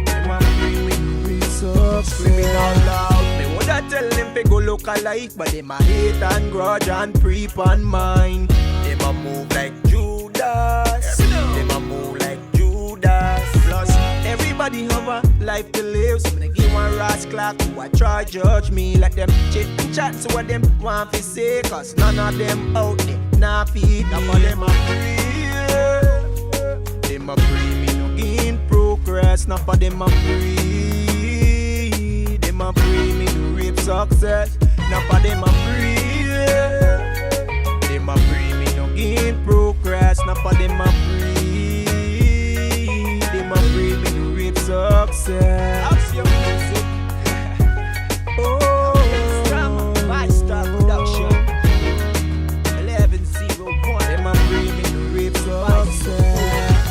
them a pray, me no reap success. Screaming out loud. Me woulda tell them to go look alike, but them a hate and grudge and creep on mine. Them a move like Judas. Them a move like Judas. Plus, everybody have a life to live. So me give one rascal who a try judge me. Like them chit and chat, so what them want to say. Cause none of them out there nah feed. Now for them a pray. Them a pray, me no gain progress. Now for them a pray. Them a pray, me no reap success. Now for them a pray. Them a pray me no gain progress. Now for them a pray. Them a pray me no reap success. Oh, five-star production. 1101. Them a pray me no reap success.